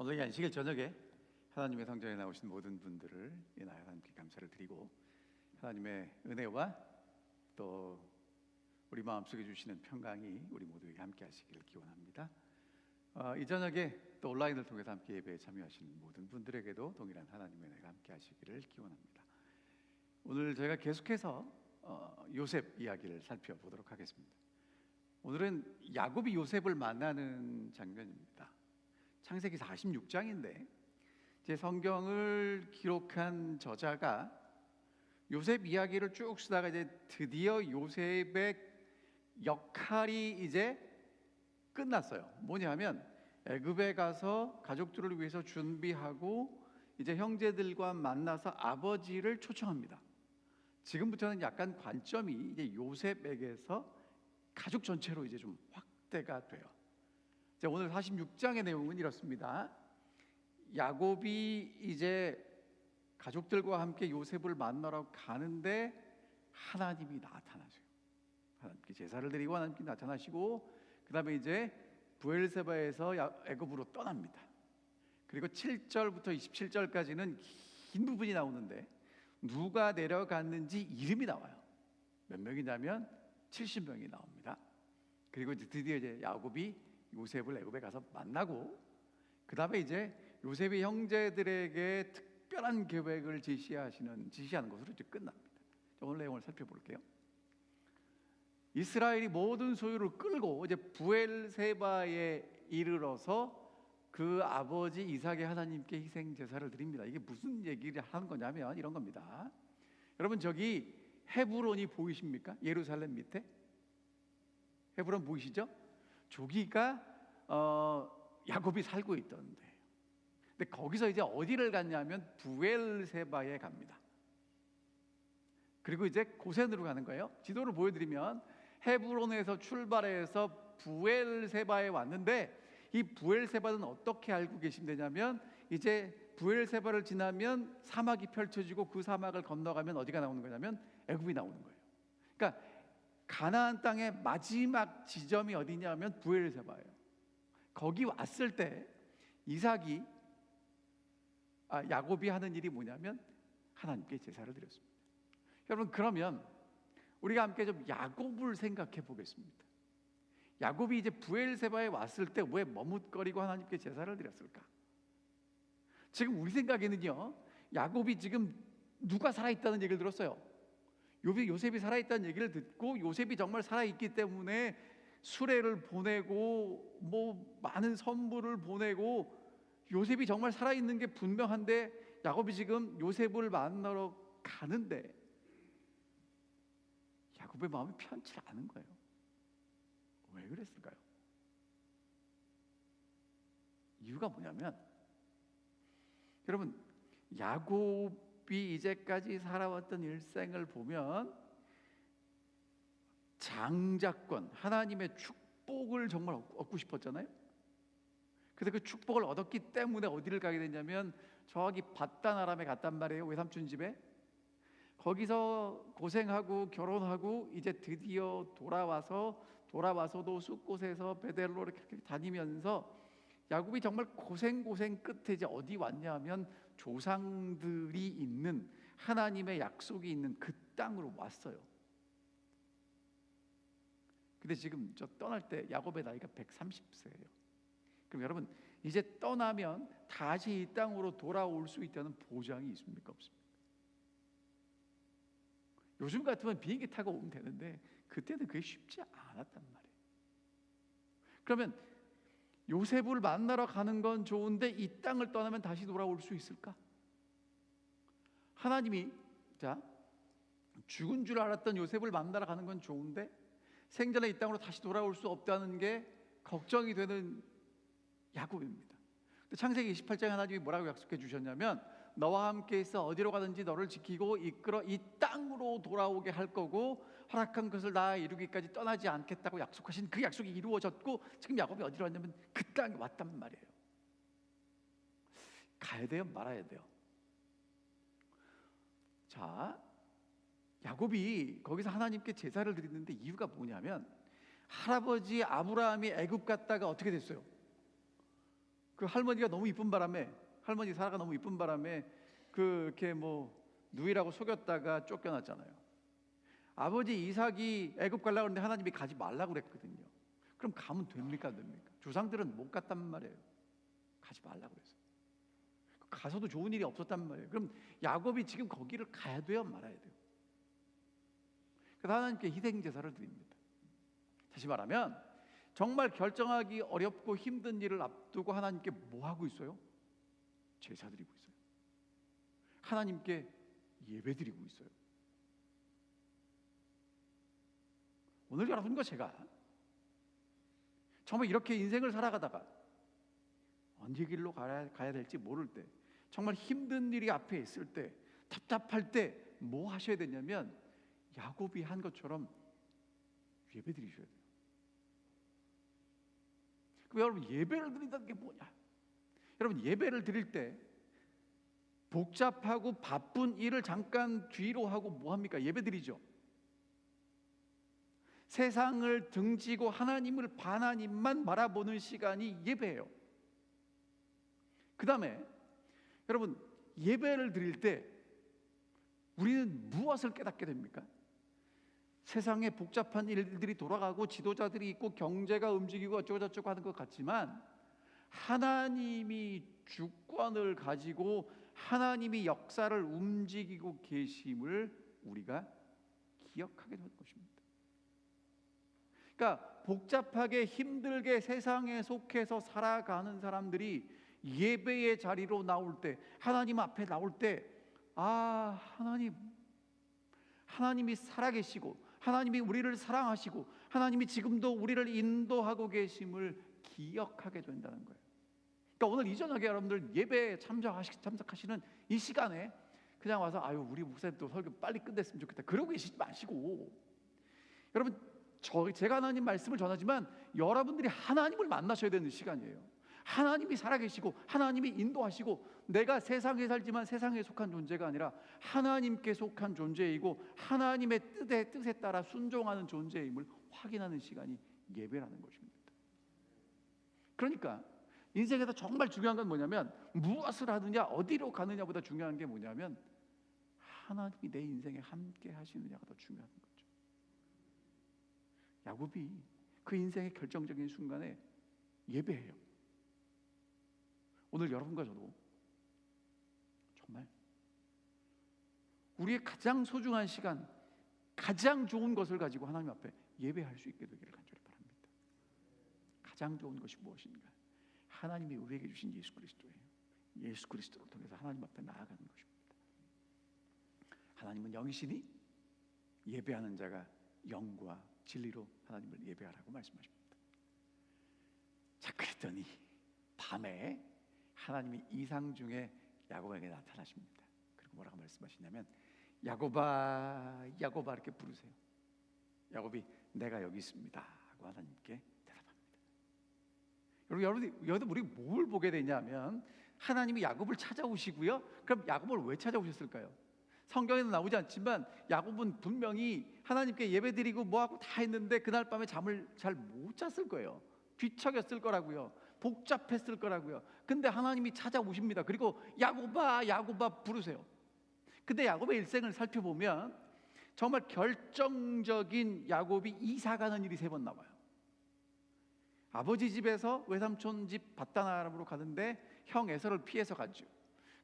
오늘 이 안식일 저녁에 하나님의 성전에 나오신 모든 분들을 인하여 하나님께 감사를 드리고, 하나님의 은혜와 또 우리 마음속에 주시는 평강이 우리 모두에게 함께 하시기를 기원합니다. 이 저녁에 또 온라인을 통해서 함께 예배에 참여하시는 모든 분들에게도 동일한 하나님의 은혜가 함께 하시기를 기원합니다. 오늘 저희가 계속해서 요셉 이야기를 살펴보도록 하겠습니다. 오늘은 야곱이 요셉을 만나는 장면입니다. 창세기 46장인데 제 성경을 기록한 저자가 요셉 이야기를 쭉 쓰다가 이제 드디어 요셉의 역할이 이제 끝났어요. 뭐냐면 애굽에 가서 가족들을 위해서 준비하고 이제 형제들과 만나서 아버지를 초청합니다. 지금부터는 약간 관점이 이제 요셉에게서 가족 전체로 이제 좀 확대가 돼요. 자, 오늘 46장의 내용은 이렇습니다. 야곱이 이제 가족들과 함께 요셉을 만나러 가는데 하나님이 나타나세요. 하나님께 제사를 드리고 하나님께 나타나시고, 그 다음에 이제 브엘세바에서 애굽으로 떠납니다. 그리고 7절부터 27절까지는 긴 부분이 나오는데 누가 내려갔는지 이름이 나와요. 몇 명이냐면 70명이 나옵니다. 그리고 이제 드디어 이제 야곱이 요셉을 애굽에 가서 만나고, 그 다음에 이제 요셉이 형제들에게 특별한 계획을 지시하는 것으로 이제 끝납니다. 오늘 내용을 살펴볼게요. 이스라엘이 모든 소유를 끌고 이제 부엘세바에 이르러서 그 아버지 이삭의 하나님께 희생 제사를 드립니다. 이게 무슨 얘기를 하는 거냐면 이런 겁니다. 여러분, 저기 헤브론이 보이십니까? 예루살렘 밑에 헤브론 보이시죠? 저기가 야곱이 살고 있던 데예요. 근데 거기서 이제 어디를 갔냐면 부엘세바에 갑니다. 그리고 이제 고센으로 가는 거예요. 지도를 보여드리면 헤브론에서 출발해서 부엘세바에 왔는데, 이 부엘세바는 어떻게 알고 계시면 이제 부엘세바를 지나면 사막이 펼쳐지고 그 사막을 건너가면 어디가 나오는 거냐면 애굽이 나오는 거예요. 그러니까 가나안 땅의 마지막 지점이 어디냐면 부엘세바예요. 거기 왔을 때 야곱이 하는 일이 뭐냐면 하나님께 제사를 드렸습니다. 여러분, 그러면 우리가 함께 좀 야곱을 생각해 보겠습니다. 야곱이 이제 부엘세바에 왔을 때 왜 머뭇거리고 하나님께 제사를 드렸을까? 지금 우리 생각에는요, 야곱이 지금 누가 살아있다는 얘기를 들었어요. 요셉이 살아있다는 얘기를 듣고, 요셉이 정말 살아있기 때문에 수레를 보내고 뭐 많은 선물을 보내고, 요셉이 정말 살아있는 게 분명한데 야곱이 지금 요셉을 만나러 가는데 야곱의 마음이 편치 않은 거예요. 왜 그랬을까요? 이유가 뭐냐면, 여러분, 야곱이 이제까지 살아왔던 일생을 보면 장자권, 하나님의 축복을 정말 얻고 싶었잖아요. 그래서 그 축복을 얻었기 때문에 어디를 가게 됐냐면 저기 바단 아람에 갔단 말이에요. 외삼촌 집에. 거기서 고생하고 결혼하고 이제 드디어 돌아와서도 숫곳에서 베델로 이렇게 다니면서 야곱이 정말 고생 끝에 이제 어디 왔냐면 조상들이 있는 하나님의 약속이 있는 그 땅으로 왔어요. 근데 지금 저 떠날 때 야곱의 나이가 130세예요. 그럼 여러분, 이제 떠나면 다시 이 땅으로 돌아올 수 있다는 보장이 있습니까? 없습니까? 요즘 같으면 비행기 타고 오면 되는데 그때는 그게 쉽지 않았단 말이에요. 그러면 요셉을 만나러 가는 건 좋은데 이 땅을 떠나면 다시 돌아올 수 있을까? 하나님이 죽은 줄 알았던 요셉을 만나러 가는 건 좋은데 생전에 이 땅으로 다시 돌아올 수 없다는 게 걱정이 되는 야곱입니다. 창세기 28장에 하나님이 뭐라고 약속해 주셨냐면, 너와 함께 있어 어디로 가든지 너를 지키고 이끌어 이 땅으로 돌아오게 할 거고 허락한 것을 다 이루기까지 떠나지 않겠다고 약속하신 그 약속이 이루어졌고, 지금 야곱이 어디로 왔냐면 그 땅에 왔단 말이에요. 가야 돼요? 말아야 돼요? 자, 야곱이 거기서 하나님께 제사를 드리는데 이유가 뭐냐면, 할아버지 아브라함이 애굽 갔다가 어떻게 됐어요? 그 할머니가 너무 이쁜 바람에, 할머니 사라가 너무 이쁜 바람에 그렇게 누이라고 속였다가 쫓겨났잖아요. 아버지 이삭이 애굽 가려고 했는데 하나님이 가지 말라고 그랬거든요. 그럼 가면 됩니까, 안 됩니까? 조상들은 못 갔단 말이에요. 가지 말라고 그랬어요. 가서도 좋은 일이 없었단 말이에요. 그럼 야곱이 지금 거기를 가야 돼요, 말아야 돼요? 그래서 하나님께 희생 제사를 드립니다. 다시 말하면 정말 결정하기 어렵고 힘든 일을 앞두고 하나님께 뭐 하고 있어요? 제사 드리고 있어요. 하나님께 예배 드리고 있어요. 오늘 여러분과 제가 정말 이렇게 인생을 살아가다가 어느 길로 가야 될지 모를 때, 정말 힘든 일이 앞에 있을 때, 답답할 때 뭐 하셔야 되냐면 야곱이 한 것처럼 예배 드리셔야 돼요. 그럼 여러분, 예배를 드린다는 게 뭐냐? 여러분, 예배를 드릴 때 복잡하고 바쁜 일을 잠깐 뒤로 하고 뭐 합니까? 예배 드리죠. 세상을 등지고 하나님을 하나님만 바라보는 시간이 예배예요. 그 다음에 여러분, 예배를 드릴 때 우리는 무엇을 깨닫게 됩니까? 세상에 복잡한 일들이 돌아가고 지도자들이 있고 경제가 움직이고 어쩌고저쩌고 하는 것 같지만, 하나님이 주권을 가지고 하나님이 역사를 움직이고 계심을 우리가 기억하게 되는 것입니다. 그러니까 복잡하게 힘들게 세상에 속해서 살아가는 사람들이 예배의 자리로 나올 때, 하나님 앞에 나올 때, 하나님이 살아계시고 하나님이 우리를 사랑하시고 하나님이 지금도 우리를 인도하고 계심을 기억하게 된다는 거예요. 그러니까 오늘 이 저녁에 여러분들 예배에 참석하시는 이 시간에 그냥 와서 우리 목사님 또 설교 빨리 끝냈으면 좋겠다 그러고 계시지 마시고, 여러분, 제가 하나님 말씀을 전하지만 여러분들이 하나님을 만나셔야 되는 시간이에요. 하나님이 살아계시고 하나님이 인도하시고, 내가 세상에 살지만 세상에 속한 존재가 아니라 하나님께 속한 존재이고 하나님의 뜻에 따라 순종하는 존재임을 확인하는 시간이 예배라는 것입니다. 그러니까 인생에서 정말 중요한 건 뭐냐면, 무엇을 하느냐 어디로 가느냐보다 중요한 게 뭐냐면 하나님이 내 인생에 함께 하시느냐가 더 중요한 거죠. 야곱이 그 인생의 결정적인 순간에 예배해요. 오늘 여러분과 저도 정말 우리의 가장 소중한 시간, 가장 좋은 것을 가지고 하나님 앞에 예배할 수 있게 되기를 간절히 바랍니다. 가장 좋은 것이 무엇인가? 하나님이 우리에게 주신 예수 그리스도예요. 예수 그리스도를 통해서 하나님 앞에 나아가는 것입니다. 하나님은 영이시니 예배하는 자가 영과 진리로 하나님을 예배하라고 말씀하십니다. 자, 그랬더니 밤에 하나님이 이상 중에 야곱에게 나타나십니다. 그리고 뭐라고 말씀하시냐면, 야곱아, 야곱아 이렇게 부르세요. 야곱이 내가 여기 있습니다 하고 하나님께 대답합니다. 여러분, 우리 뭘 보게 되냐면, 하나님이 야곱을 찾아오시고요. 그럼 야곱을 왜 찾아오셨을까요? 성경에는 나오지 않지만 야곱은 분명히 하나님께 예배드리고 뭐하고 다 했는데 그날 밤에 잠을 잘 못 잤을 거예요. 뒤척였을 거라고요. 복잡했을 거라고요. 근데 하나님이 찾아오십니다. 그리고 야곱아, 야곱아 부르세요. 근데 야곱의 일생을 살펴보면 정말 결정적인 야곱이 이사가는 일이 3번 나와요. 아버지 집에서 외삼촌 집 밧다나람으로 가는데 형 에서를 피해서 가죠.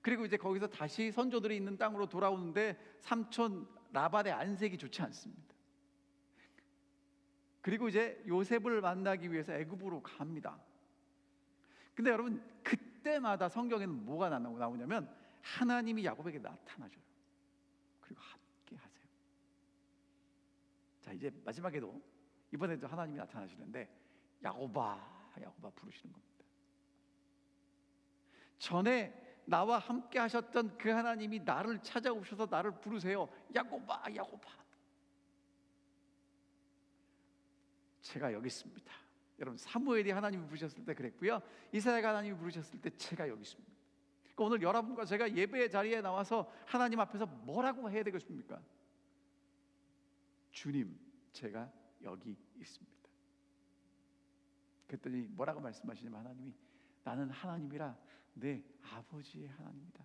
그리고 이제 거기서 다시 선조들이 있는 땅으로 돌아오는데 삼촌 라반의 안색이 좋지 않습니다. 그리고 이제 요셉을 만나기 위해서 애굽으로 갑니다. 근데 여러분, 그때마다 성경에는 뭐가 나오냐면 하나님이 야곱에게 나타나셔요. 그리고 함께 하세요. 자, 이제 마지막에도 이번에도 하나님이 나타나시는데 야곱아, 야곱아 부르시는 겁니다. 전에 나와 함께 하셨던 그 하나님이 나를 찾아오셔서 나를 부르세요. 야곱아, 야곱아. 제가 여기 있습니다. 여러분, 사무엘이 하나님이 부르셨을 때 그랬고요. 이사야가 하나님이 부르셨을 때 제가 여기 있습니다. 그러니까 오늘 여러분과 제가 예배의 자리에 나와서 하나님 앞에서 뭐라고 해야 되겠습니까? 주님, 제가 여기 있습니다. 그랬더니 뭐라고 말씀하시냐면, 하나님이 나는 하나님이라 내 아버지의 하나님이다.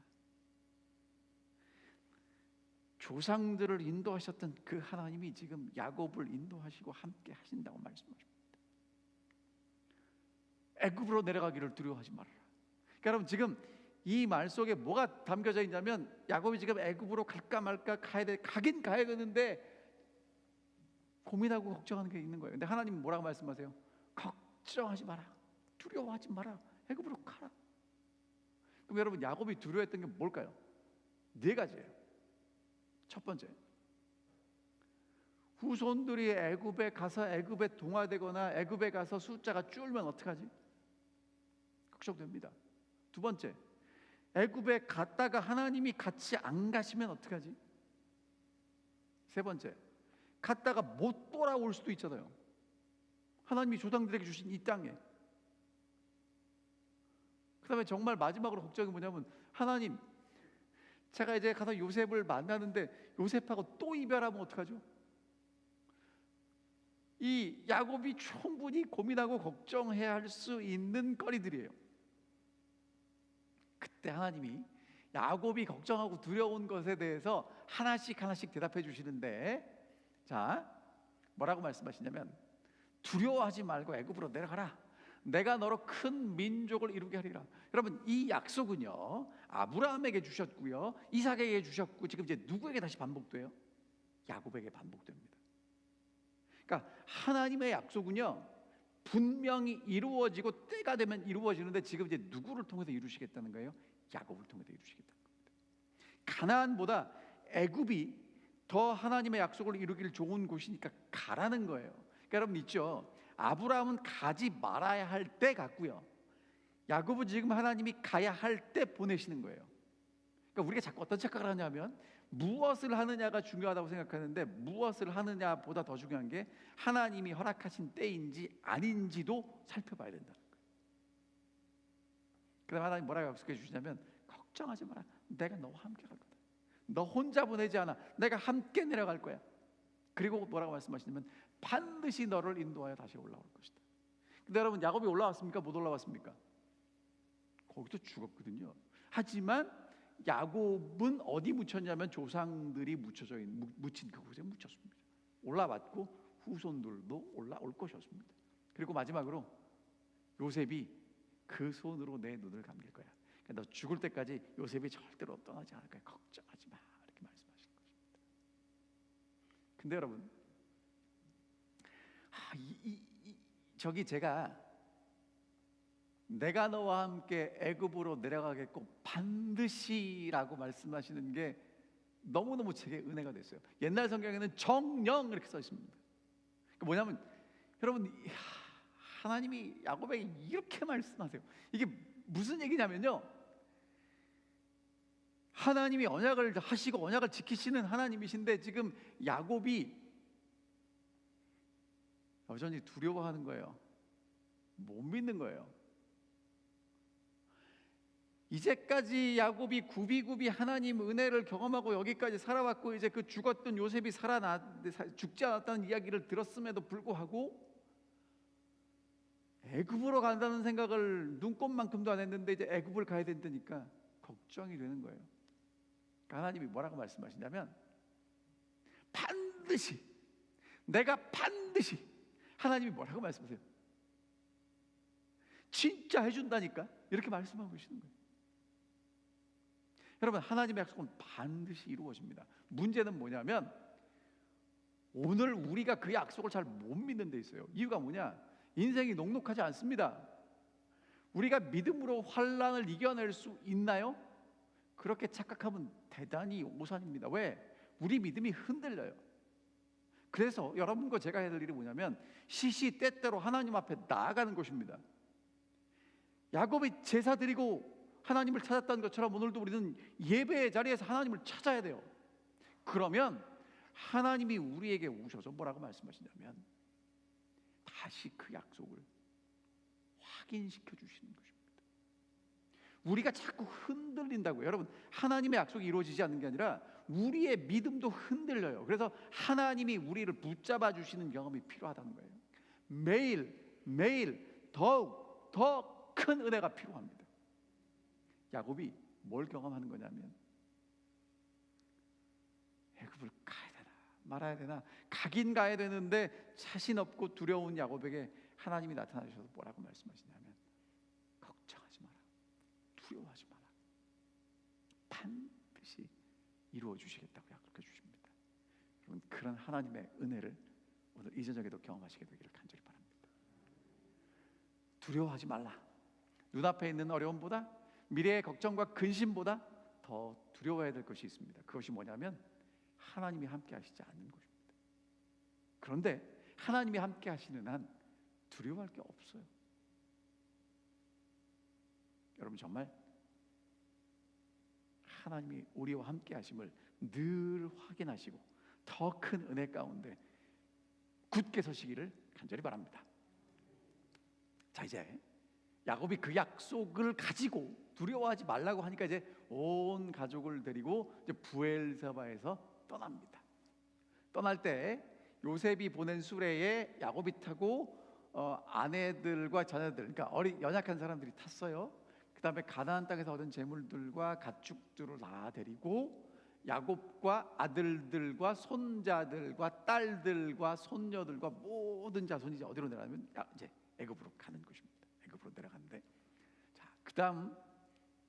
조상들을 인도하셨던 그 하나님이 지금 야곱을 인도하시고 함께 하신다고 말씀하십니다. 애굽으로 내려가기를 두려워하지 말아라. 그러니까 여러분, 지금 이 말 속에 뭐가 담겨져 있냐면, 야곱이 지금 애굽으로 갈까 말까, 가긴 가야겠는데 고민하고 걱정하는 게 있는 거예요. 근데 하나님은 뭐라고 말씀하세요? 걱정하지 마라, 두려워하지 마라, 애굽으로 가라. 그럼 여러분, 야곱이 두려워했던 게 뭘까요? 네 가지예요. 첫 번째, 후손들이 애굽에 가서 애굽에 동화되거나 애굽에 가서 숫자가 줄면 어떡하지? 걱정됩니다. 두 번째, 애굽에 갔다가 하나님이 같이 안 가시면 어떡하지? 세 번째, 갔다가 못 돌아올 수도 있잖아요. 하나님이 조상들에게 주신 이 땅에. 그 다음에 정말 마지막으로 걱정이 뭐냐면, 하나님, 제가 이제 가서 요셉을 만나는데 요셉하고 또 이별하면 어떡하죠? 이 야곱이 충분히 고민하고 걱정해야 할 수 있는 거리들이에요. 그때 하나님이 야곱이 걱정하고 두려운 것에 대해서 하나씩 대답해 주시는데, 자, 뭐라고 말씀하시냐면, 두려워하지 말고 애굽으로 내려가라. 내가 너로 큰 민족을 이루게 하리라. 여러분, 이 약속은요, 아브라함에게 주셨고요, 이삭에게 주셨고, 지금 이제 누구에게 다시 반복돼요? 야곱에게 반복됩니다. 그러니까 하나님의 약속은요, 분명히 이루어지고 때가 되면 이루어지는데, 지금 이제 누구를 통해서 이루시겠다는 거예요? 야곱을 통해서 이루시겠다는 겁니다. 가나안보다 애굽이 더 하나님의 약속을 이루길 좋은 곳이니까 가라는 거예요. 그러니까 여러분 있죠, 아브라함은 가지 말아야 할 때 갔고요, 야곱은 지금 하나님이 가야 할 때 보내시는 거예요. 그러니까 우리가 자꾸 어떤 착각을 하냐면, 무엇을 하느냐가 중요하다고 생각하는데, 무엇을 하느냐보다 더 중요한 게 하나님이 허락하신 때인지 아닌지도 살펴봐야 된다는 거예요. 그다음 하나님 뭐라고 약속해 주시냐면, 걱정하지 마라, 내가 너와 함께 갈 거다. 너 혼자 보내지 않아, 내가 함께 내려갈 거야. 그리고 뭐라고 말씀하시냐면, 반드시 너를 인도하여 다시 올라올 것이다. 근데 여러분, 야곱이 올라왔습니까? 못 올라왔습니까? 거기도 죽었거든요. 하지만 야곱은 어디 묻혔냐면, 조상들이 묻힌 그곳에 묻혔습니다. 올라왔고 후손들도 올라올 것이었습니다. 그리고 마지막으로 요셉이 그 손으로 내 눈을 감길 거야. 그러니까 너 죽을 때까지 요셉이 절대로 떠나지 않을 거야. 걱정하지 마, 이렇게 말씀하시는 것입니다. 근데 여러분, 저기 제가 내가 너와 함께 애굽으로 내려가겠고 반드시라고 말씀하시는 게 너무너무 제게 은혜가 됐어요. 옛날 성경에는 정령 이렇게 써 있습니다. 그러니까 뭐냐면, 여러분, 하나님이 야곱에게 이렇게 말씀하세요. 이게 무슨 얘기냐면요, 하나님이 언약을 하시고 언약을 지키시는 하나님이신데, 지금 야곱이 여전히 두려워하는 거예요. 못 믿는 거예요. 이제까지 야곱이 굽이굽이 하나님 은혜를 경험하고 여기까지 살아왔고, 이제 그 죽었던 요셉이 죽지 않았다는 이야기를 들었음에도 불구하고 애굽으로 간다는 생각을 눈꼽만큼도 안 했는데, 이제 애굽을 가야 된다니까 걱정이 되는 거예요. 그러니까 하나님이 뭐라고 말씀하시냐면, 반드시, 내가 반드시, 하나님이 뭐라고 말씀하세요? 진짜 해준다니까, 이렇게 말씀하고 계시는 거예요. 여러분, 하나님의 약속은 반드시 이루어집니다. 문제는 뭐냐면, 오늘 우리가 그 약속을 잘 못 믿는 데 있어요. 이유가 뭐냐? 인생이 녹록하지 않습니다. 우리가 믿음으로 환난을 이겨낼 수 있나요? 그렇게 착각하면 대단히 오산입니다. 왜? 우리 믿음이 흔들려요. 그래서 여러분과 제가 해야 될 일이 뭐냐면, 시시때때로 하나님 앞에 나아가는 것입니다. 야곱이 제사 드리고 하나님을 찾았다는 것처럼 오늘도 우리는 예배의 자리에서 하나님을 찾아야 돼요. 그러면 하나님이 우리에게 오셔서 뭐라고 말씀하시냐면, 다시 그 약속을 확인시켜 주시는 것입니다. 우리가 자꾸 흔들린다고요. 여러분, 하나님의 약속이 이루어지지 않는 게 아니라 우리의 믿음도 흔들려요. 그래서 하나님이 우리를 붙잡아 주시는 경험이 필요하다는 거예요. 매일 더욱 더 큰 은혜가 필요합니다. 야곱이 뭘 경험하는 거냐면 애굽을 가야 되나 말아야 되나, 가긴 가야 되는데 자신 없고 두려운 야곱에게 하나님이 나타나셔서 뭐라고 말씀하시냐면 걱정하지 마라, 두려워하지 마라, 반드시 이루어 주시겠다고 약속해 주십니다. 여러분, 그런 하나님의 은혜를 오늘 이 저녁에도 경험하시게 되기를 간절히 바랍니다. 두려워하지 말라. 눈앞에 있는 어려움보다, 미래의 걱정과 근심보다 더 두려워해야 될 것이 있습니다. 그것이 뭐냐면 하나님이 함께 하시지 않는 것입니다. 그런데 하나님이 함께 하시는 한 두려워할 게 없어요. 여러분, 정말 하나님이 우리와 함께 하심을 늘 확인하시고 더 큰 은혜 가운데 굳게 서시기를 간절히 바랍니다. 자, 이제 야곱이 그 약속을 가지고 두려워하지 말라고 하니까 이제 온 가족을 데리고 이제 부엘세바에서 떠납니다. 떠날 때 요셉이 보낸 수레에 야곱이 타고 아내들과 자녀들, 그러니까 연약한 사람들이 탔어요. 그 다음에 가나안 땅에서 얻은 재물들과 가축들을 다 데리고 야곱과 아들들과 손자들과 딸들과 손녀들과 모든 자손이 이제 어디로 내려가면 이제 애굽으로 가는 것입니다. 애굽으로 내려가는데, 자, 그다음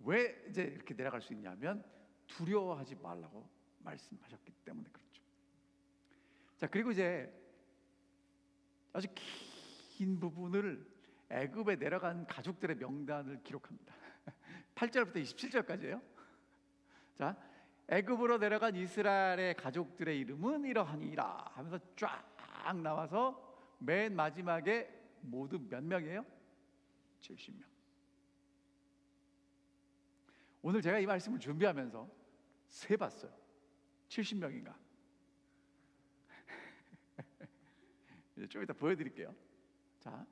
왜 이제 이렇게 내려갈 수 있냐면 두려워하지 말라고 말씀하셨기 때문에 그렇죠. 자, 그리고 이제 아주 긴 부분을 애굽에 내려간 가족들의 명단을 기록합니다. 8절부터 27절까지예요. 자, 애굽으로 내려간 이스라엘의 가족들의 이름은 이러하니라 하면서 쫙 나와서 맨 마지막에 모두 몇 명이에요? 70명. 오늘 제가 이 말씀을 준비하면서 세봤어요. 70명인가? 이제 좀 이따 보여드릴게요. 자,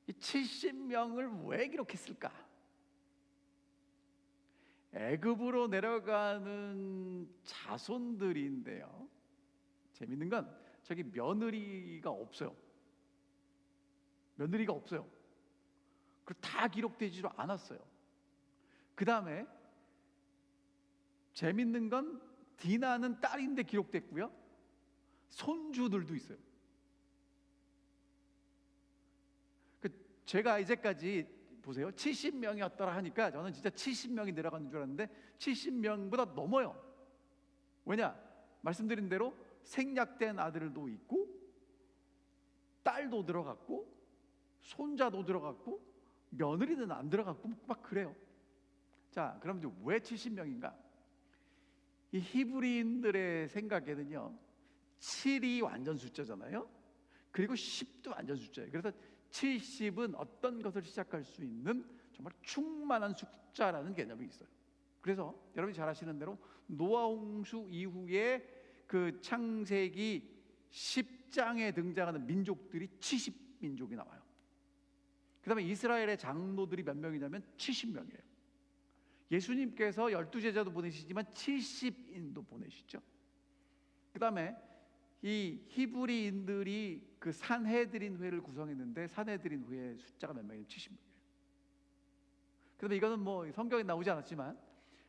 이 70명을 왜 기록했을까? 애굽으로 내려가는 자손들인데요, 재밌는 건 저기 며느리가 없어요. 며느리가 없어요. 그리고 다 기록되지도 않았어요. 그 다음에 재밌는 건 디나는 딸인데 기록됐고요, 손주들도 있어요. 제가 이제까지 보세요, 70명이었더라 하니까 저는 진짜 70명이 내려가는 줄 알았는데 70명보다 넘어요. 왜냐? 말씀드린 대로 생략된 아들도 있고 딸도 들어갔고 손자도 들어갔고 며느리는 안 들어갔고 막 그래요. 자, 그럼 이제 왜 70명인가? 이 히브리인들의 생각에는요, 7이 완전 숫자잖아요. 그리고 10도 완전 숫자예요. 그래서 70은 어떤 것을 시작할 수 있는 정말 충만한 숫자라는 개념이 있어요. 그래서 여러분이 잘 아시는 대로 노아 홍수 이후에 그 창세기 10장에 등장하는 민족들이 70민족이 나와요. 그 다음에 이스라엘의 장로들이 몇 명이냐면 70명이에요. 예수님께서 12제자도 보내시지만 70인도 보내시죠. 그 다음에 이 히브리인들이 그 산헤드린 회를 구성했는데 산헤드린 회의 숫자가 몇 명이냐면 70명이에요. 그다음에 이거는 뭐 성경에 나오지 않았지만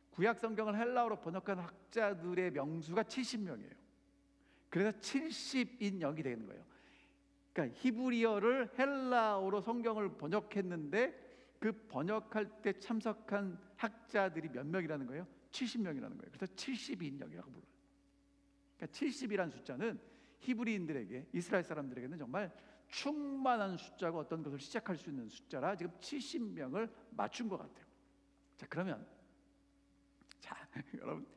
구약 성경을 헬라어로 번역한 학자들의 명수가 70명이에요. 그래서 70인역이 되는 거예요. 그러니까 히브리어를 헬라어로 성경을 번역했는데 그 번역할 때 참석한 학자들이 몇 명이라는 거예요? 70명이라는 거예요. 그래서 72인역이라고 불러요. 그러니까 70이라는 숫자는 히브리인들에게, 이스라엘 사람들에게는 정말 충만한 숫자고 어떤 것을 시작할 수 있는 숫자라 지금 70명을 맞춘 것 같아요. 자, 그러면 여러분,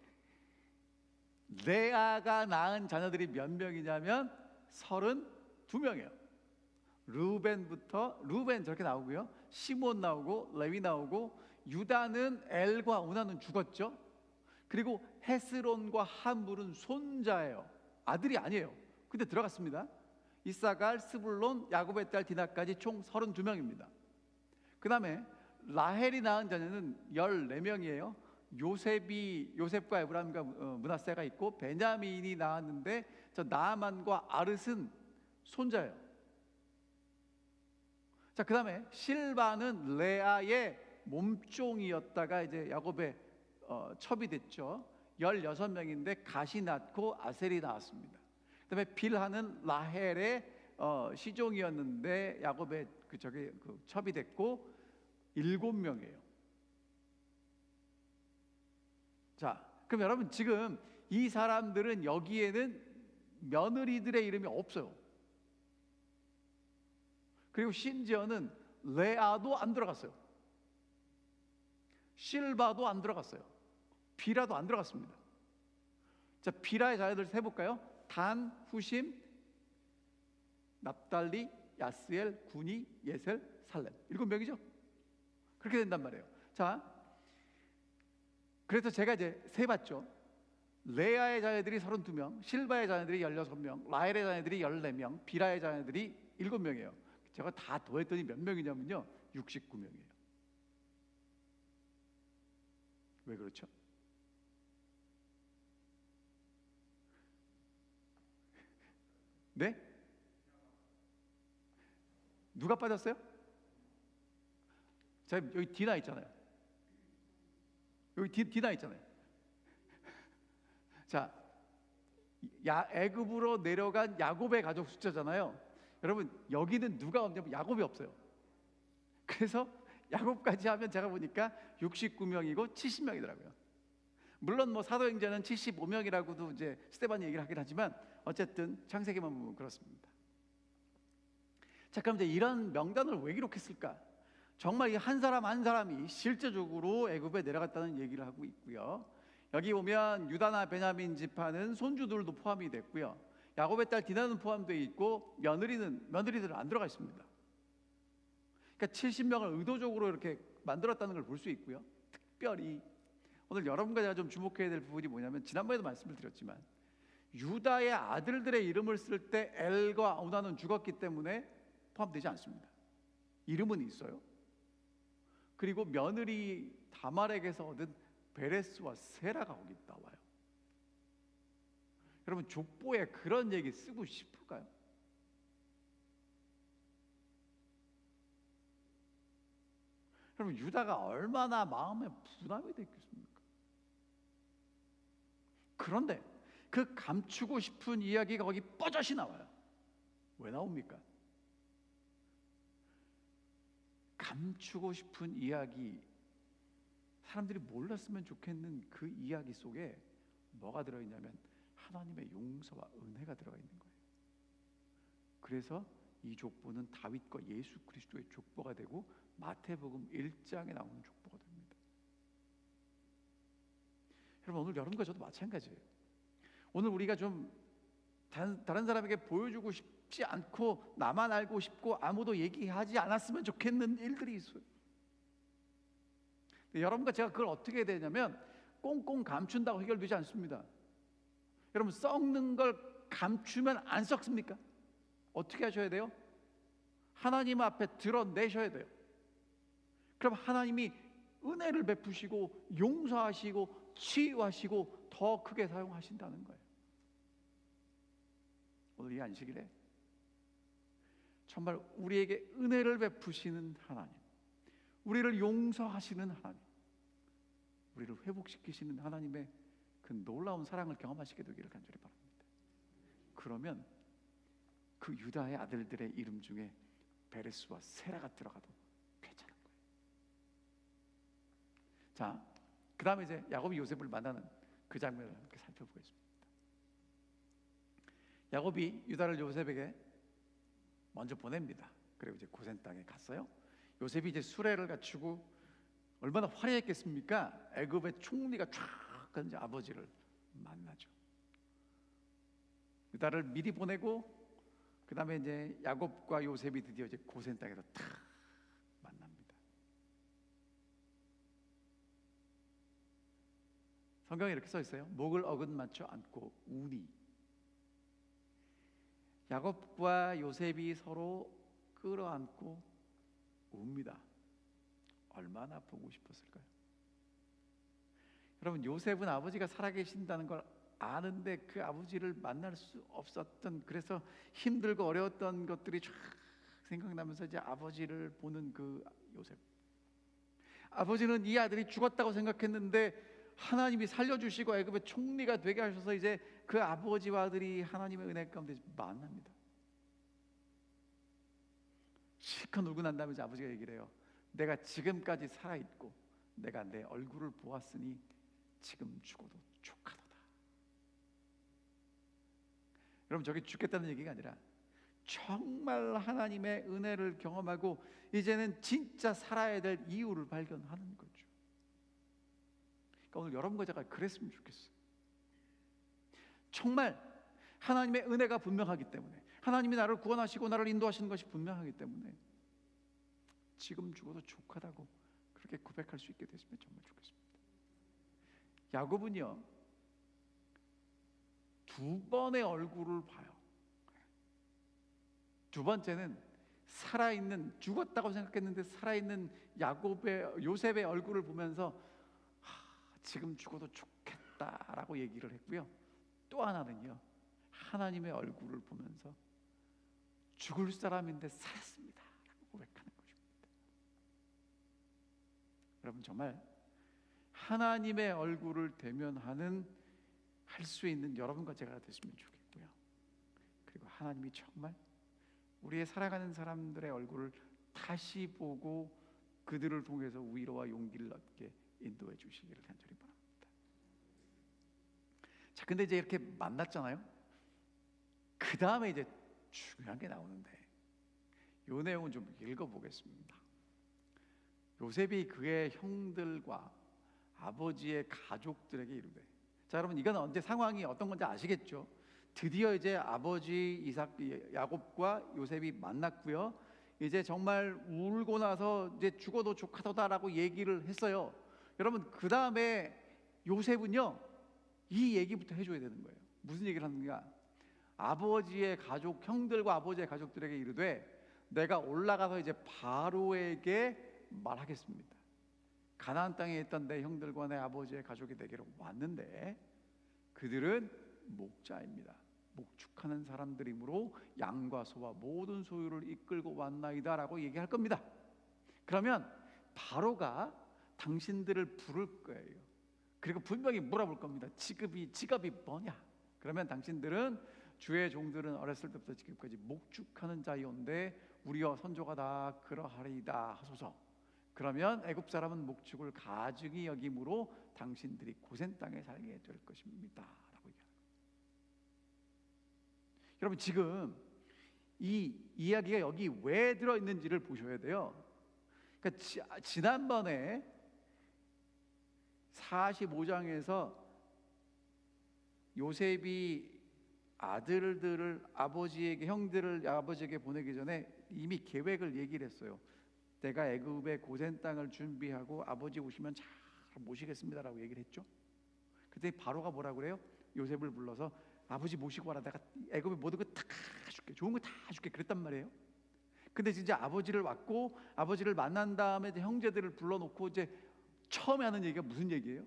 레아가 낳은 자녀들이 몇 명이냐면 32명이에요. 루벤 저렇게 나오고요, 시몬 나오고 레위 나오고, 유다는 엘과 오나는 죽었죠. 그리고 헤스론과 함불은 손자예요. 아들이 아니에요. 근데 들어갔습니다. 이사갈, 스불론, 야곱의 딸 디나까지 총 32명입니다. 그 다음에 라헬이 낳은 자녀는 14명이에요. 요셉과 에브라임과 므낫세가 있고, 베냐민이 낳았는데 저 나아만과 아릇은 손자예요. 자, 그다음에 실바는 레아의 몸종이었다가 이제 야곱의 첩이 됐죠. 16명인데 갓이 낳고 아셀이 나왔습니다. 그다음에 빌하는 라헬의 시종이었는데 야곱의 그 첩이 됐고 7명이에요. 자, 그럼 여러분 지금 이 사람들은 여기에는 며느리들의 이름이 없어요. 그리고 심지어는 레아도 안 들어갔어요. 실바도 안 들어갔어요. 비라도 안 들어갔습니다. 자, 비라의 자녀들 세볼까요? 단, 후심, 납달리, 야스엘, 구니, 예셀, 살렘. 7명이죠? 그렇게 된단 말이에요. 자, 그래서 제가 이제 세봤죠. 레아의 자녀들이 32명, 실바의 자녀들이 16명, 라헬의 자녀들이 14명, 비라의 자녀들이 7명이에요. 제가 다 더했더니 몇 명이냐면요, 69명이에요. 왜 그렇죠? 네? 누가 빠졌어요? 자, 여기 디나 있잖아요. 여기 디나 있잖아요. 자, 애굽으로 내려간 야곱의 가족 숫자잖아요. 여러분, 여기는 누가 없냐면 야곱이 없어요. 그래서 야곱까지 하면 제가 보니까 69명이고 70명이더라고요. 물론 뭐 사도행전은 75명이라고도 이제 스데반이 얘기를 하긴 하지만 어쨌든 창세기만 보면 그렇습니다. 자, 그럼 이제 이런 명단을 왜 기록했을까? 정말 이 한 사람 한 사람이 실제적으로 애굽에 내려갔다는 얘기를 하고 있고요. 여기 보면 유다나 베냐민 지파는 손주들도 포함이 됐고요. 야곱의 딸 디나는 포함되어 있고 며느리들은 안 들어가 있습니다. 그러니까 70명을 의도적으로 이렇게 만들었다는 걸 볼 수 있고요. 특별히 오늘 여러분과 제가 좀 주목해야 될 부분이 뭐냐면, 지난번에도 말씀을 드렸지만 유다의 아들들의 이름을 쓸 때 엘과 오나는 죽었기 때문에 포함되지 않습니다. 이름은 있어요. 그리고 며느리 다말에게서 얻은 베레스와 세라가 거기 나와요. 여러분, 족보에 그런 얘기 쓰고 싶을까요? 여러분, 유다가 얼마나 마음에 부담이 됐겠습니까? 그런데 그 감추고 싶은 이야기가 거기 뻐젓이 나와요. 왜 나옵니까? 감추고 싶은 이야기, 사람들이 몰랐으면 좋겠는 그 이야기 속에 뭐가 들어있냐면 하나님의 용서와 은혜가 들어가 있는 거예요. 그래서 이 족보는 다윗과 예수 그리스도의 족보가 되고 마태복음 1장에 나오는 족보가 됩니다. 여러분, 오늘 여러분과 저도 마찬가지예요. 오늘 우리가 좀 다른 사람에게 보여주고 싶지 않고 나만 알고 싶고 아무도 얘기하지 않았으면 좋겠는 일들이 있어요. 여러분과 제가 그걸 어떻게 해야 되냐면, 꽁꽁 감춘다고 해결되지 않습니다. 여러분, 썩는 걸 감추면 안 썩습니까? 어떻게 하셔야 돼요? 하나님 앞에 드러내셔야 돼요. 그럼 하나님이 은혜를 베푸시고 용서하시고 치유하시고 더 크게 사용하신다는 거예요. 오늘 이 안식일에 정말 우리에게 은혜를 베푸시는 하나님, 우리를 용서하시는 하나님, 우리를 회복시키시는 하나님의 그 놀라운 사랑을 경험하시게 되기를 간절히 바랍니다. 그러면 그 유다의 아들들의 이름 중에 베레스와 세라가 들어가도 괜찮은 거예요. 자, 그 다음에 이제 야곱이 요셉을 만나는 그 장면을 함께 살펴보겠습니다. 야곱이 유다를 요셉에게 먼저 보냅니다. 그리고 이제 고센 땅에 갔어요. 요셉이 이제 수레를 갖추고 얼마나 화려했겠습니까? 애굽의 총리가 쫙 이제 아버지를 만나죠. 유다를 미리 보내고 그 다음에 이제 야곱과 요셉이 드디어 이제 고센 땅에서 탁 만납니다. 성경에 이렇게 써 있어요. 목을 어긋 맞춰 안고 우니. 야곱과 요셉이 서로 끌어안고 웁니다. 얼마나 보고 싶었을까요? 여러분, 요셉은 아버지가 살아계신다는 걸 아는데 그 아버지를 만날 수 없었던, 그래서 힘들고 어려웠던 것들이 쫙 생각나면서 이제 아버지를 보는 그 요셉. 아버지는 이 아들이 죽었다고 생각했는데 하나님이 살려주시고 애굽의 총리가 되게 하셔서 이제 그 아버지와 아들이 하나님의 은혜 가운데 만납니다. 실컷 울고 난 다음에 아버지가 얘기를 해요. 내가 지금까지 살아있고 내가 내 얼굴을 보았으니 지금 죽어도 족하도다. 여러분, 저게 죽겠다는 얘기가 아니라 정말 하나님의 은혜를 경험하고 이제는 진짜 살아야 될 이유를 발견하는 거죠. 그러니까 오늘 여러분과 제가 그랬으면 좋겠어요. 정말 하나님의 은혜가 분명하기 때문에, 하나님이 나를 구원하시고 나를 인도하시는 것이 분명하기 때문에 지금 죽어도 족하다고 그렇게 고백할 수 있게 됐으면 정말 좋겠습니다. 야곱은요, 두 번의 얼굴을 봐요. 두 번째는 살아있는, 죽었다고 생각했는데 살아있는 요셉의 얼굴을 보면서 지금 죽어도 좋겠다라고 얘기를 했고요. 또 하나는요, 하나님의 얼굴을 보면서 죽을 사람인데 살았습니다 라고 고백하는 것입니다. 여러분, 정말 하나님의 얼굴을 대면하는 할 수 있는 여러분과 제가 됐으면 좋겠고요. 그리고 하나님이 정말 우리의 살아가는 사람들의 얼굴을 다시 보고 그들을 통해서 위로와 용기를 얻게 인도해 주시기를 간절히 바랍니다. 자, 근데 이제 이렇게 만났잖아요. 그 다음에 이제 중요한 게 나오는데 이 내용은 좀 읽어보겠습니다. 요셉이 그의 형들과 아버지의 가족들에게 이르되, 자, 여러분, 이건 언제 상황이 어떤 건지 아시겠죠? 드디어 이제 아버지 야곱과 요셉이 만났고요. 이제 정말 울고 나서 이제 죽어도 족하도다라고 얘기를 했어요. 여러분, 그 다음에 요셉은요, 이 얘기부터 해줘야 되는 거예요. 무슨 얘기를 하는가? 아버지의 가족, 형들과 아버지의 가족들에게 이르되 내가 올라가서 이제 바로에게 말하겠습니다. 가나안 땅에 있던 내 형들과 내 아버지의 가족이 내게로 왔는데 그들은 목자입니다. 목축하는 사람들이므로 양과 소와 모든 소유를 이끌고 왔나이다 라고 얘기할 겁니다. 그러면 바로가 당신들을 부를 거예요. 그리고 분명히 물어볼 겁니다. 직업이 뭐냐? 그러면 당신들은 주의 종들은 어렸을 때부터 지금까지 목축하는 자이온데 우리와 선조가 다 그러하리이다 하소서. 그러면 애굽 사람은 목축을 가증히 여김으로 당신들이 고센 땅에 살게 될 것입니다 라고 얘기합니다. 여러분, 지금 이 이야기가 여기 왜 들어있는지를 보셔야 돼요. 그러니까 지난번에 45장에서 요셉이 아들들을 형들을 아버지에게 보내기 전에 이미 계획을 얘기를 했어요. 내가 애굽의 고센 땅을 준비하고 아버지 오시면 잘 모시겠습니다라고 얘기를 했죠. 그때 바로가 뭐라 그래요? 요셉을 불러서 아버지 모시고 와라. 내가 애굽의 모든 거 다 줄게. 좋은 거 다 줄게. 그랬단 말이에요. 근데 진짜 아버지를 왔고 아버지를 만난 다음에 이제 형제들을 불러놓고 이제 처음에 하는 얘기가 무슨 얘기예요?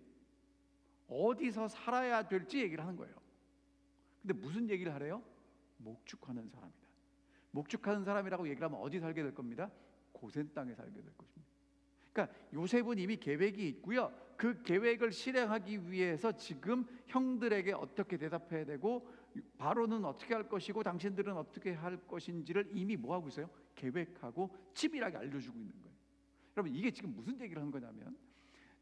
어디서 살아야 될지 얘기를 하는 거예요. 근데 무슨 얘기를 하래요? 목축하는 사람이다. 목축하는 사람이라고 얘기를 하면 어디 살게 될 겁니다? 고센 땅에 살게 될 것입니다. 그러니까 요셉은 이미 계획이 있고요. 그 계획을 실행하기 위해서 지금 형들에게 어떻게 대답해야 되고 바로는 어떻게 할 것이고 당신들은 어떻게 할 것인지를 이미 뭐 하고 있어요? 계획하고 치밀하게 알려주고 있는 거예요. 여러분, 이게 지금 무슨 얘기를 하는 거냐면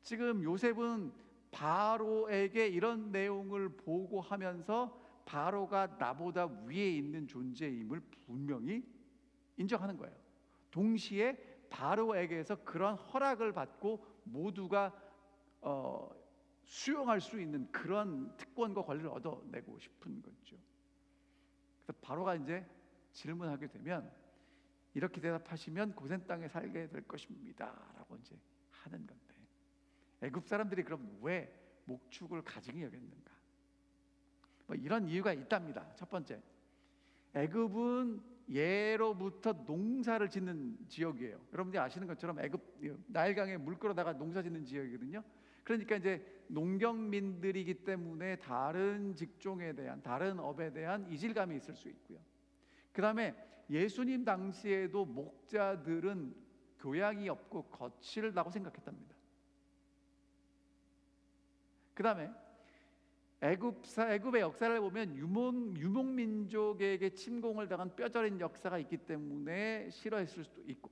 지금 요셉은 바로에게 이런 내용을 보고하면서 바로가 나보다 위에 있는 존재임을 분명히 인정하는 거예요. 동시에 바로에게서 그런 허락을 받고 모두가 수용할 수 있는 그런 특권과 권리를 얻어내고 싶은 거죠. 그래서 바로가 이제 질문하게 되면 이렇게 대답하시면 고센 땅에 살게 될 것입니다라고 이제 하는 건데, 애굽 사람들이 그럼 왜 목축을 가증히 여겼는가? 뭐 이런 이유가 있답니다. 첫 번째, 애굽은 예로부터 농사를 짓는 지역이에요. 여러분들이 아시는 것처럼 애굽 나일강에 물 끌어다가 농사 짓는 지역이거든요. 그러니까 이제 농경민들이기 때문에 다른 직종에 대한, 다른 업에 대한 이질감이 있을 수 있고요. 그 다음에 예수님 당시에도 목자들은 교양이 없고 거칠다고 생각했답니다. 그 다음에 애굽의 역사를 보면 유목민족에게 침공을 당한 뼈저린 역사가 있기 때문에 싫어했을 수도 있고,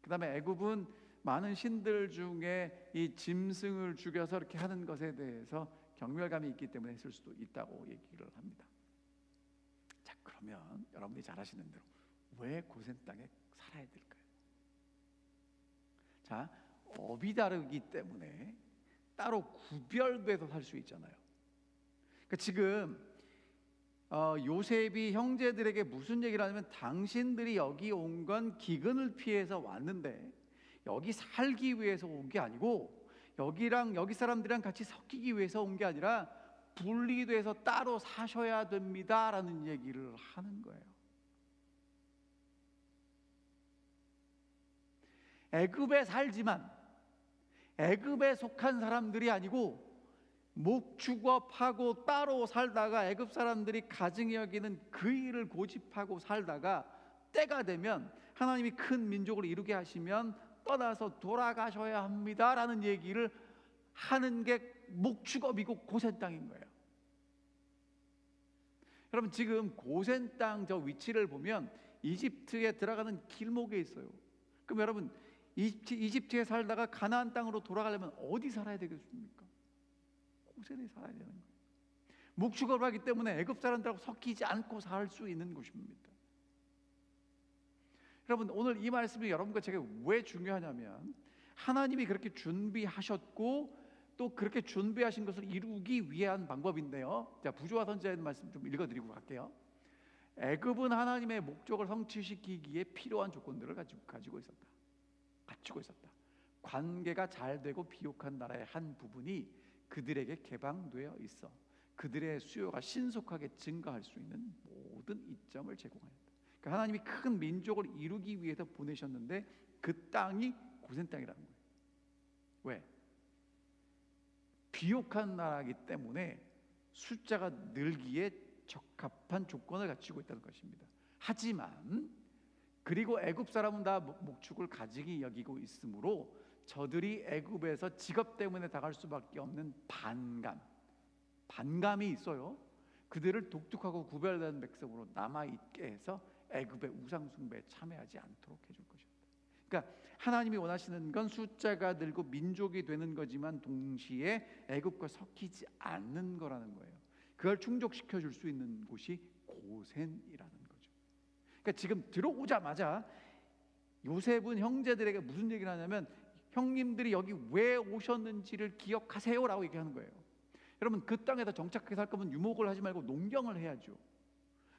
그 다음에 애굽은 많은 신들 중에 이 짐승을 죽여서 이렇게 하는 것에 대해서 경멸감이 있기 때문에 했을 수도 있다고 얘기를 합니다. 자, 그러면 여러분이 잘 아시는 대로 왜 고센 땅에 살아야 될까요? 자, 업이 다르기 때문에 따로 구별돼서 살 수 있잖아요. 그러니까 지금 요셉이 형제들에게 무슨 얘기를 하냐면, 당신들이 여기 온 건 기근을 피해서 왔는데 여기 살기 위해서 온 게 아니고, 여기 사람들이랑 같이 섞이기 위해서 온 게 아니라 분리돼서 따로 사셔야 됩니다라는 얘기를 하는 거예요. 애굽에 살지만 애굽에 속한 사람들이 아니고 목축업하고 따로 살다가 애굽 사람들이 가증히 여기는 그 일을 고집하고 살다가 때가 되면 하나님이 큰 민족을 이루게 하시면 떠나서 돌아가셔야 합니다라는 얘기를 하는 게 목축업이고 고센 땅인 거예요. 여러분, 지금 고센 땅 저 위치를 보면 이집트에 들어가는 길목에 있어요. 그럼 여러분, 이집트에 살다가 가나안 땅으로 돌아가려면 어디 살아야 되겠습니까? 고센에 살아야 되는 거예요. 목축업을 하기 때문에 애굽 사람들하고 섞이지 않고 살 수 있는 곳입니다. 여러분, 오늘 이 말씀이 여러분과 제가 왜 중요하냐면, 하나님이 그렇게 준비하셨고 또 그렇게 준비하신 것을 이루기 위한 방법인데요. 자, 부조와 선지자의 말씀 좀 읽어드리고 갈게요. 애굽은 하나님의 목적을 성취시키기에 필요한 조건들을 갖추고 있었다. 관계가 잘 되고 비옥한 나라의 한 부분이 그들에게 개방되어 있어 그들의 수요가 신속하게 증가할 수 있는 모든 이점을 제공하였다. 그러니까 하나님이 큰 민족을 이루기 위해서 보내셨는데 그 땅이 고센 땅이라는 거예요. 왜? 비옥한 나라이기 때문에 숫자가 늘기에 적합한 조건을 갖추고 있다는 것입니다. 하지만 그리고 애굽 사람은 다 목축을 가증히 여기고 있으므로 저들이 애굽에서 직업 때문에 당할 수밖에 없는 반감이 있어요. 그들을 독특하고 구별된 백성으로 남아있게 해서 애굽의 우상 숭배에 참여하지 않도록 해줄 것이다. 그러니까 하나님이 원하시는 건 숫자가 늘고 민족이 되는 거지만 동시에 애굽과 섞이지 않는 거라는 거예요. 그걸 충족시켜 줄 수 있는 곳이 고센이라는 거죠. 그러니까 지금 들어오자마자 요셉은 형제들에게 무슨 얘기를 하냐면, 형님들이 여기 왜 오셨는지를 기억하세요라고 얘기하는 거예요. 여러분, 그 땅에서 정착해 살 거면 유목을 하지 말고 농경을 해야죠.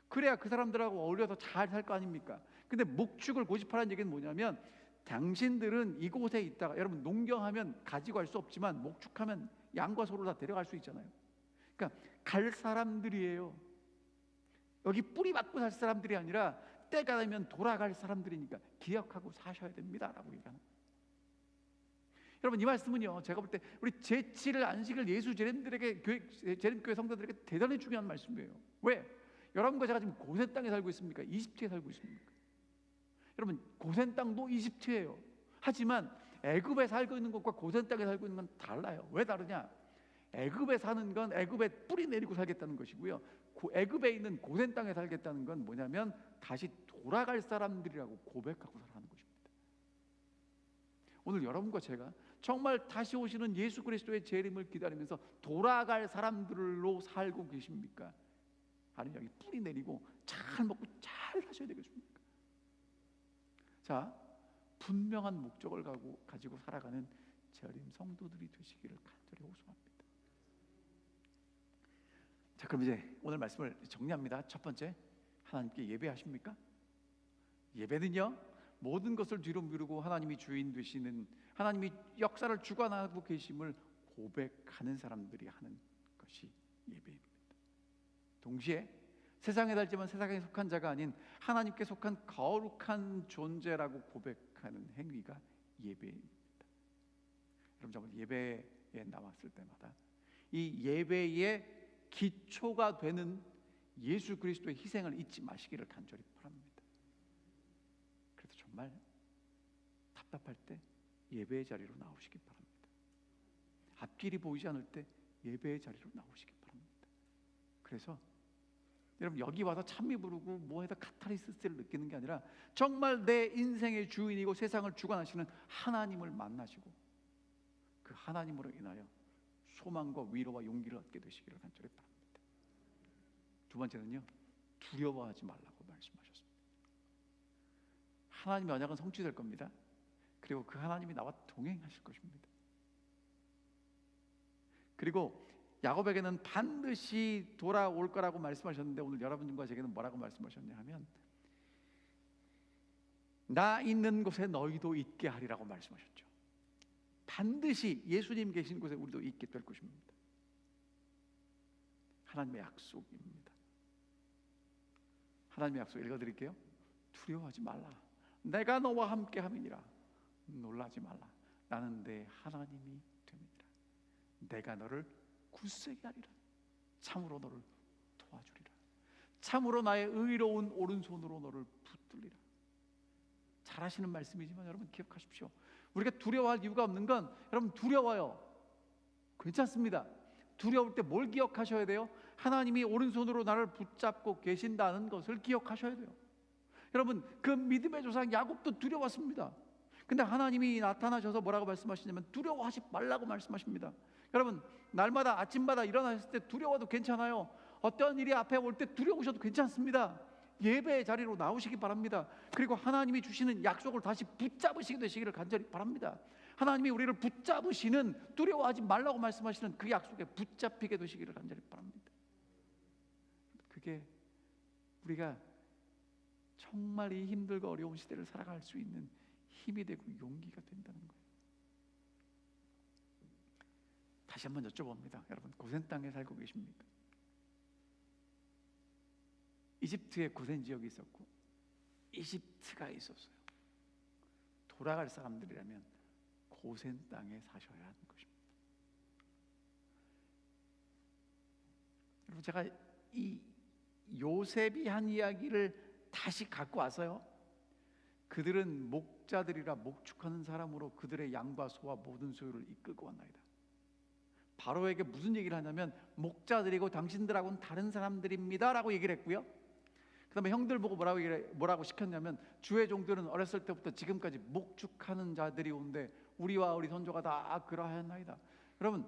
그래야 그 사람들하고 어울려서 잘 살 거 아닙니까? 근데 목축을 고집하라는 얘기는 뭐냐면, 당신들은 이곳에 있다가, 여러분 농경하면 가지고 갈 수 없지만 목축하면 양과 소를 다 데려갈 수 있잖아요. 그러니까 갈 사람들이에요. 여기 뿌리 받고 살 사람들이 아니라 때가 되면 돌아갈 사람들이니까 기억하고 사셔야 됩니다라고 얘기하는 거예요. 여러분, 이 말씀은요, 제가 볼 때 우리 제7일 안식일 예수 재림들에게 재림교회 성도들에게 대단히 중요한 말씀이에요. 왜? 여러분과 제가 지금 고센 땅에 살고 있습니까? 이집트에 살고 있습니까? 여러분, 고센 땅도 이집트예요. 하지만 애굽에 살고 있는 것과 고센 땅에 살고 있는 건 달라요. 왜 다르냐? 애굽에 사는 건 애굽에 뿌리 내리고 살겠다는 것이고요, 애굽에 있는 고센 땅에 살겠다는 건 뭐냐면 다시 돌아갈 사람들이라고 고백하고 살아가는 것입니다. 오늘 여러분과 제가 정말 다시 오시는 예수 그리스도의 재림을 기다리면서 돌아갈 사람들로 살고 계십니까? 아니면 여기 뿌리 내리고 잘 먹고 잘 사셔야 되겠습니까? 자, 분명한 목적을 가지고 살아가는 재림 성도들이 되시기를 간절히 호소합니다. 자, 그럼 이제 오늘 말씀을 정리합니다. 첫 번째, 하나님께 예배하십니까? 예배는요, 모든 것을 뒤로 미루고 하나님이 주인 되시는, 하나님이 역사를 주관하고 계심을 고백하는 사람들이 하는 것이 예배입니다. 동시에 세상에 살지만 세상에 속한 자가 아닌 하나님께 속한 거룩한 존재라고 고백하는 행위가 예배입니다. 여러분, 정말 예배에 나왔을 때마다 이 예배의 기초가 되는 예수 그리스도의 희생을 잊지 마시기를 간절히 바랍니다. 정말 답답할 때 예배의 자리로 나오시기 바랍니다. 앞길이 보이지 않을 때 예배의 자리로 나오시기 바랍니다. 그래서 여러분 여기 와서 찬미 부르고 뭐해도 카타르시스를 느끼는 게 아니라 정말 내 인생의 주인이고 세상을 주관하시는 하나님을 만나시고 그 하나님으로 인하여 소망과 위로와 용기를 얻게 되시기를 간절히 바랍니다. 두 번째는요, 두려워하지 말라고 말씀하셨습니다. 하나님의 언약은 성취될 겁니다. 그리고 그 하나님이 나와 동행하실 것입니다. 그리고 야곱에게는 반드시 돌아올 거라고 말씀하셨는데 오늘 여러분과 제게는 뭐라고 말씀하셨냐 하면 나 있는 곳에 너희도 있게 하리라고 말씀하셨죠. 반드시 예수님 계신 곳에 우리도 있게 될 것입니다. 하나님의 약속입니다. 하나님의 약속 읽어드릴게요. 두려워하지 말라. 내가 너와 함께 함이니라. 놀라지 말라. 나는 내 하나님이 됨이니라. 내가 너를 굳세게 하리라. 참으로 너를 도와주리라. 참으로 나의 의로운 오른손으로 너를 붙들리라. 잘 하시는 말씀이지만 여러분 기억하십시오. 우리가 두려워할 이유가 없는 건 여러분 두려워요. 괜찮습니다. 두려울 때 뭘 기억하셔야 돼요? 하나님이 오른손으로 나를 붙잡고 계신다는 것을 기억하셔야 돼요. 여러분 그 믿음의 조상 야곱도 두려웠습니다. 근데 하나님이 나타나셔서 뭐라고 말씀하시냐면 두려워하지 말라고 말씀하십니다. 여러분 날마다 아침마다 일어나셨을 때 두려워도 괜찮아요. 어떤 일이 앞에 올 때 두려우셔도 괜찮습니다. 예배의 자리로 나오시기 바랍니다. 그리고 하나님이 주시는 약속을 다시 붙잡으시게 되시기를 간절히 바랍니다. 하나님이 우리를 붙잡으시는 두려워하지 말라고 말씀하시는 그 약속에 붙잡히게 되시기를 간절히 바랍니다. 그게 우리가 정말 이 힘들고 어려운 시대를 살아갈 수 있는 힘이 되고 용기가 된다는 거예요. 다시 한번 여쭤봅니다. 여러분 고센 땅에 살고 계십니까? 이집트에 고센 지역이 있었고 이집트가 있었어요. 돌아갈 사람들이라면 고센 땅에 사셔야 하는 것입니다. 여러분 제가 이 요셉이 한 이야기를 다시 갖고 와서요, 그들은 목자들이라 목축하는 사람으로 그들의 양과 소와 모든 소유를 이끌고 왔나이다. 바로에게 무슨 얘기를 하냐면 목자들이고 당신들하고는 다른 사람들입니다 라고 얘기를 했고요, 그 다음에 형들 보고 뭐라고 시켰냐면 주의 종들은 어렸을 때부터 지금까지 목축하는 자들이 온데 우리와 우리 선조가 다 그러하였나이다. 여러분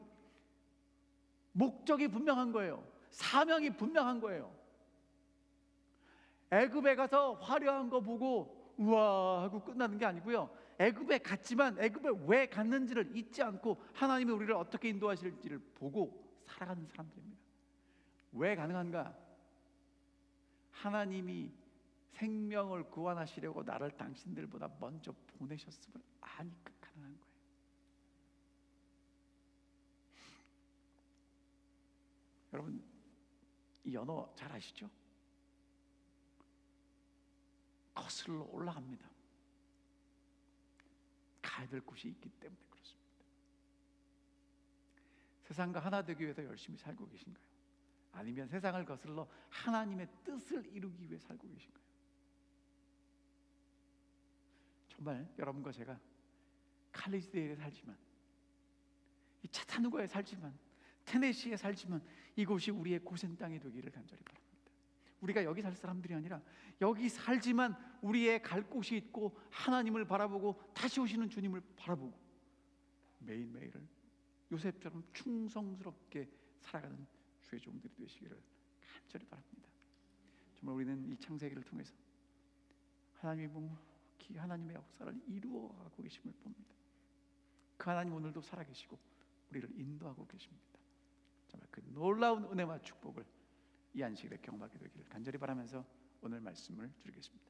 목적이 분명한 거예요. 사명이 분명한 거예요. 애굽에 가서 화려한 거 보고 우와 하고 끝나는 게 아니고요, 애굽에 갔지만 애굽에 왜 갔는지를 잊지 않고 하나님이 우리를 어떻게 인도하실지를 보고 살아가는 사람들입니다. 왜 가능한가? 하나님이 생명을 구원하시려고 나를 당신들보다 먼저 보내셨음을 아니까 가능한 거예요. 여러분 이 언어 잘 아시죠? 거슬러 올라갑니다. 가야 될 곳이 있기 때문에 그렇습니다. 세상과 하나 되기 위해서 열심히 살고 계신가요? 아니면 세상을 거슬러 하나님의 뜻을 이루기 위해 살고 계신가요? 정말 여러분과 제가 칼리지데이에 살지만, 이 차타누가에 살지만, 테네시에 살지만 이곳이 우리의 고센 땅이 되기를 간절히 바랍니다. 우리가 여기 살 사람들이 아니라 여기 살지만 우리의 갈 곳이 있고 하나님을 바라보고 다시 오시는 주님을 바라보고 매일매일을 요셉처럼 충성스럽게 살아가는 주의 종들이 되시기를 간절히 바랍니다. 정말 우리는 이 창세기를 통해서 하나님이 묵묵히 하나님의 역사를 이루어가고 계심을 봅니다. 그 하나님 오늘도 살아계시고 우리를 인도하고 계십니다. 정말 그 놀라운 은혜와 축복을 이 안식일에 경험하게 되기를 간절히 바라면서 오늘 말씀을 드리겠습니다.